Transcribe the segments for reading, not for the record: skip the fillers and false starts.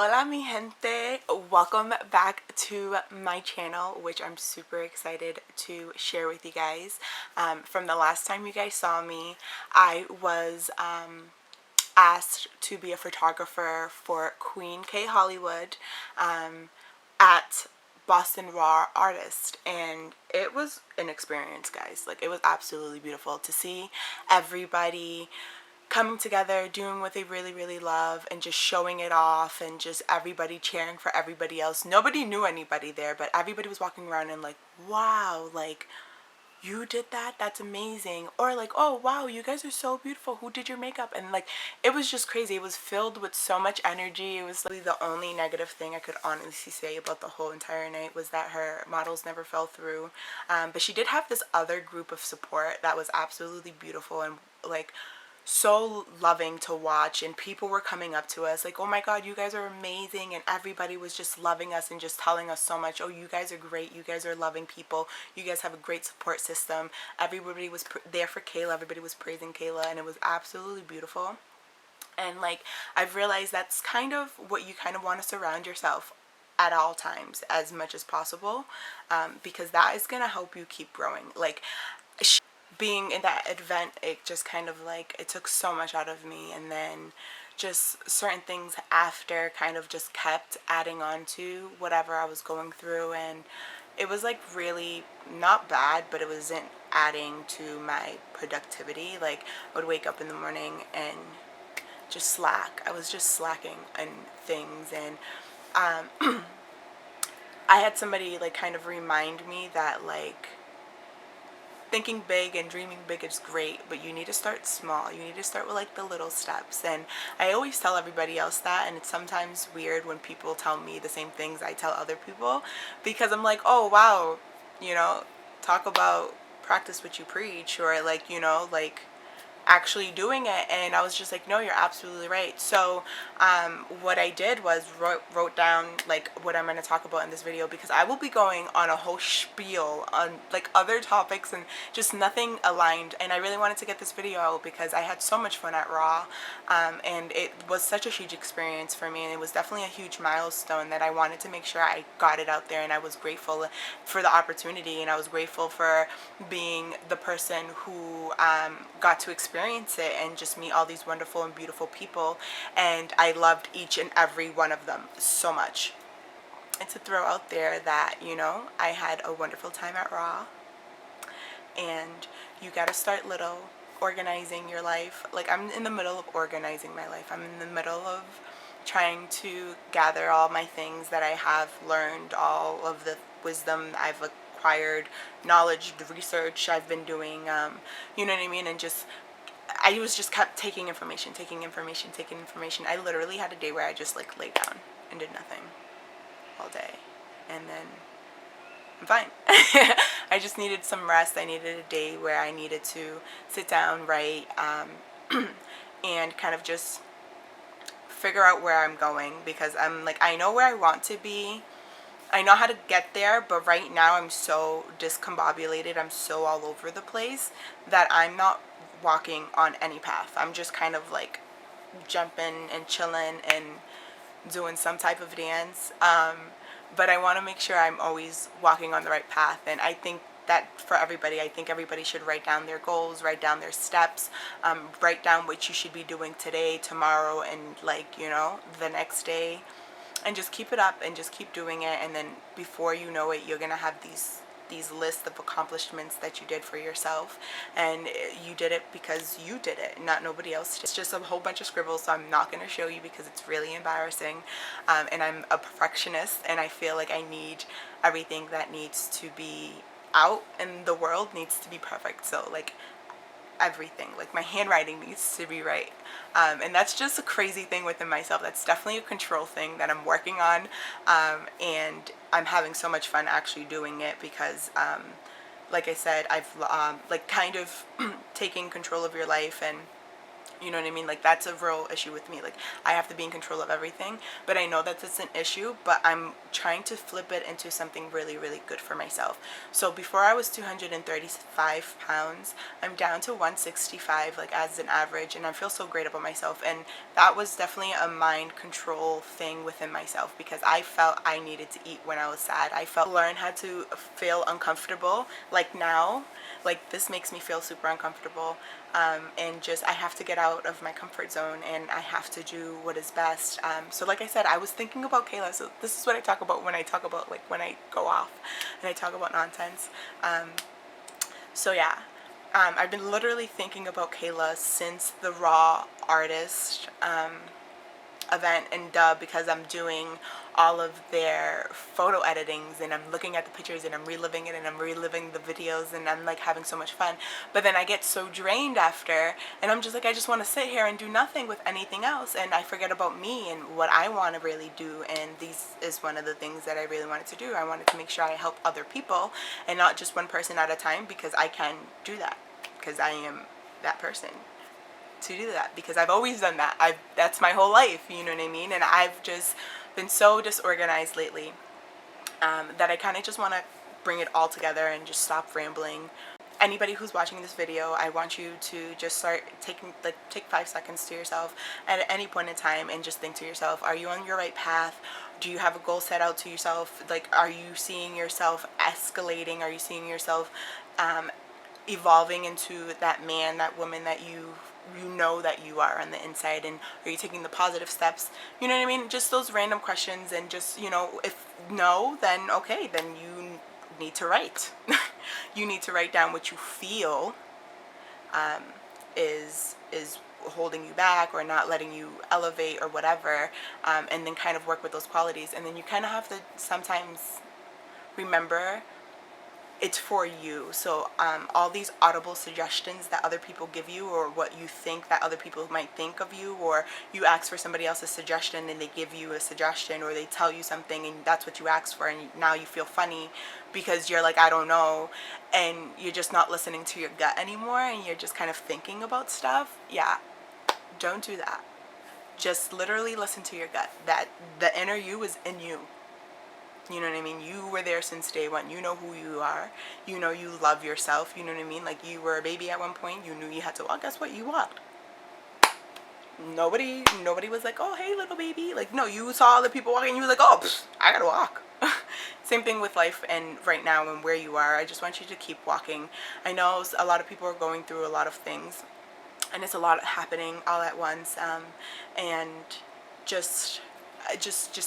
Hola mi gente, welcome back to my channel, which I'm super excited to share with you guys. From the last time you guys saw me, I was asked to be a photographer for Queen K Hollywood at Boston Raw Artist, and it was an experience, guys. Like, it was absolutely beautiful to see everybody coming together, doing what they really love, and just showing it off, and just everybody cheering for everybody else. Nobody knew anybody there, but everybody was walking around and like, wow, like, you did that? That's amazing. Or like, oh wow, you guys are so beautiful. Who did your makeup? And like, it was just crazy. It was filled with so much energy. It was like the only negative thing I could honestly say about the whole entire night was that her models never fell through. But she did have this other group of support that was absolutely beautiful and like so loving to watch, and people were coming up to us like, oh my god, you guys are amazing, and everybody was just loving us and just telling us so much. Oh, you guys are great, you guys are loving people, you guys have a great support system. Everybody was there for Kayla, everybody was praising Kayla, and it was absolutely beautiful. And like, I've realized that's kind of what you kind of want to surround yourself at all times as much as possible, because that is going to help you keep growing. Like, being in that event, it just kind of like, it took so much out of me, and then just certain things after kind of just kept adding on to whatever I was going through, and it was like really not bad, but it wasn't adding to my productivity. Like, I would wake up in the morning and just slack. I was just slacking in things, and I had somebody like kind of remind me that like, thinking big and dreaming big is great, but you need to start small. You need to start with like the little steps. And I always tell everybody else that, and it's sometimes weird when people tell me the same things I tell other people, because I'm like, oh wow, you know, talk about practice what you preach, or like, you know, like actually doing it. And I was just like, no, you're absolutely right. So what I did was wrote down like what I'm going to talk about in this video, because I will be going on a whole spiel on like other topics and just nothing aligned. And I really wanted to get this video out because I had so much fun at Raw, and it was such a huge experience for me, and it was definitely a huge milestone that I wanted to make sure I got it out there. And I was grateful for the opportunity, and I was grateful for being the person who got to experience it and just meet all these wonderful and beautiful people. And I loved each and every one of them so much. And to throw out there that, you know, I had a wonderful time at Raw, and you gotta start little, organizing your life. Like, I'm in the middle of organizing my life. I'm in the middle of trying to gather all my things that I have learned, all of the wisdom I've acquired, knowledge, the research I've been doing, you know what I mean? And just, I was just kept taking information. I literally had a day where I just like laid down and did nothing all day, and then I'm fine. I just needed some rest. I needed a day where I needed to sit down, write, and kind of just figure out where I'm going, because I'm like, I know where I want to be. I know how to get there, but right now I'm so discombobulated, I'm so all over the place that I'm not walking on any path. I'm just kind of like jumping and chilling and doing some type of dance. But I want to make sure I'm always walking on the right path. And I think that for everybody, I think everybody should write down their goals, write down their steps, write down what you should be doing today, tomorrow, and like, you know, the next day, and just keep it up and just keep doing it. And then before you know it, you're gonna have these lists of accomplishments that you did for yourself, and you did it because you did it, not nobody else did. It's just a whole bunch of scribbles, so I'm not going to show you because it's really embarrassing, and I'm a perfectionist, and I feel like I need everything that needs to be out in the world needs to be perfect. So like, everything, like my handwriting needs to be right, and that's just a crazy thing within myself. That's definitely a control thing that I'm working on, and I'm having so much fun actually doing it, because like I said, I've like kind of taking control of your life and You know what I mean? Like, that's a real issue with me. Like, I have to be in control of everything, but I know that it's an issue, but I'm trying to flip it into something really, really good for myself. So before I was 235 pounds, I'm down to 165, like, as an average, and I feel so great about myself. And that was definitely a mind control thing within myself, because I felt I needed to eat when I was sad. I felt learn how to feel uncomfortable. Like now, like, this makes me feel super uncomfortable, and just I have to get out of my comfort zone, and I have to do what is best. So like I said, I was thinking about Kayla. So this is what I talk about when I talk about, like, when I go off and I talk about nonsense. So yeah, I've been literally thinking about Kayla since the Raw Artist event and dub, because I'm doing all of their photo editings, and I'm looking at the pictures, and I'm reliving it, and I'm reliving the videos, and I'm like having so much fun. But then I get so drained after, and I'm just like, I just want to sit here and do nothing with anything else, and I forget about me and what I want to really do. And this is one of the things that I really wanted to do. I wanted to make sure I help other people and not just one person at a time, because I can do that, because I am that person to do that, because I've always done that. That's my whole life, you know what I mean? And I've just been so disorganized lately, that I kind of just want to bring it all together and just stop rambling. Anybody who's watching this video, I want you to just start taking, like, take 5 seconds to yourself at any point in time and just think to yourself, are you on your right path? Do you have a goal set out to yourself? Like, are you seeing yourself escalating? Are you seeing yourself evolving into that man, that woman that you know that you are on the inside? And are you taking the positive steps? You know what I mean? Just those random questions. And just, you know, if no, then okay, then you need to write. You need to write down what you feel is holding you back or not letting you elevate or whatever, and then kind of work with those qualities. And then you kind of have to sometimes remember it's for you. So all these audible suggestions that other people give you, or what you think that other people might think of you, or you ask for somebody else's suggestion and they give you a suggestion, or they tell you something and that's what you asked for, and now you feel funny because you're like, I don't know, and you're just not listening to your gut anymore, and you're just kind of thinking about stuff. Yeah, don't do that. Just literally listen to your gut. That the inner you is in you. You know what I mean? You were there since day one. You know who you are. You know you love yourself. You know what I mean? Like, you were a baby at one point. You knew you had to walk. Guess what? You walked. Nobody was like, oh, hey, little baby. Like, no, you saw other people walking. You were like, oh, I gotta walk. Same thing with life and right now and where you are. I just want you to keep walking. I know a lot of people are going through a lot of things, and it's a lot happening all at once. And just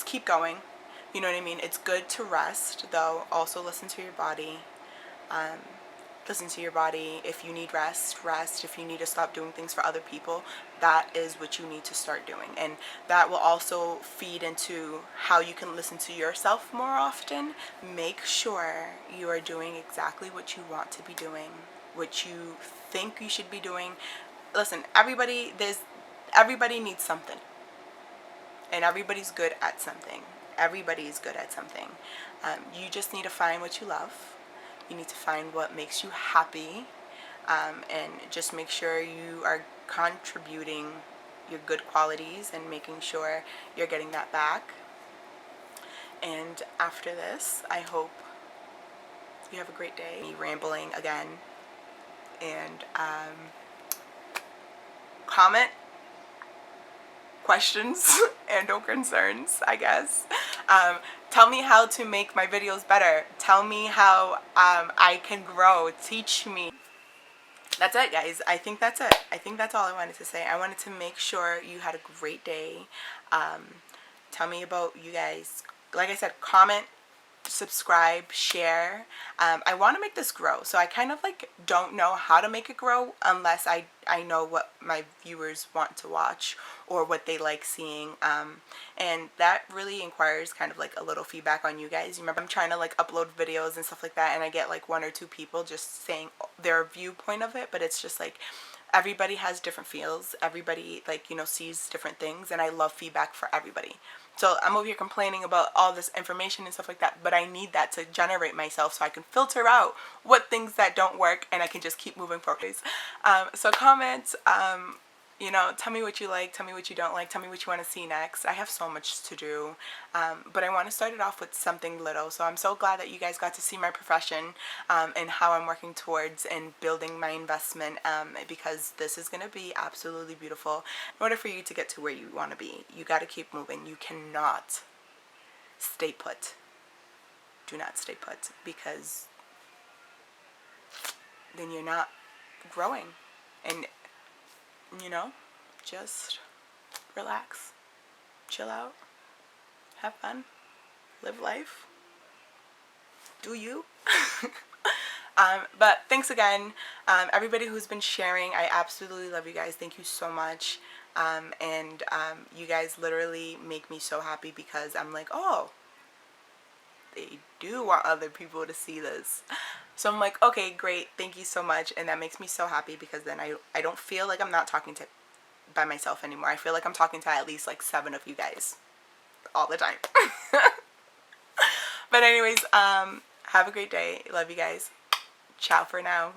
keep going. You know what I mean? It's good to rest, though. Also listen to your body. Listen to your body. If you need rest, rest. If you need to stop doing things for other people, that is what you need to start doing. And that will also feed into how you can listen to yourself more often. Make sure you are doing exactly what you want to be doing, what you think you should be doing. Listen, everybody needs something. And everybody's good at something. Everybody is good at something. You just need to find what you love. You need to find what makes you happy, and just make sure you are contributing your good qualities and making sure you're getting that back. And after this, I hope you have a great day. Me rambling again. And comment questions and or concerns, I guess. Tell me how to make my videos better. Tell me how I can grow. Teach me. That's it, guys. I think that's it. I think that's all I wanted to say. I wanted to make sure you had a great day. Tell me about you guys. Like I said, comment, subscribe, share. I want to make this grow, so I kind of like don't know how to make it grow unless I know what my viewers want to watch or what they like seeing, and that really requires kind of like a little feedback on you guys. Remember, I'm trying to like upload videos and stuff like that, and I get like 1 or 2 people just saying their viewpoint of it, but it's just like everybody has different feels. Everybody, like, you know, sees different things, and I love feedback for everybody. So I'm over here complaining about all this information and stuff like that, but I need that to generate myself so I can filter out what things that don't work, and I can just keep moving forward. So comment, You know, tell me what you like, tell me what you don't like, tell me what you want to see next. I have so much to do, but I want to start it off with something little. So I'm so glad that you guys got to see my profession, and how I'm working towards and building my investment, because this is going to be absolutely beautiful. In order for you to get to where you want to be, you got to keep moving. You cannot stay put. Do not stay put, because then you're not growing. And, you know, just relax, chill out, have fun, live life, do you. But thanks again, everybody who's been sharing. I absolutely love you guys. Thank you so much. And you guys literally make me so happy, because I'm like, oh, they do want other people to see this. So I'm like, okay, great, thank you so much. And that makes me so happy, because then I don't feel like I'm not talking to by myself anymore. I feel like I'm talking to at least like 7 of you guys all the time. But anyways, have a great day. Love you guys. Ciao for now.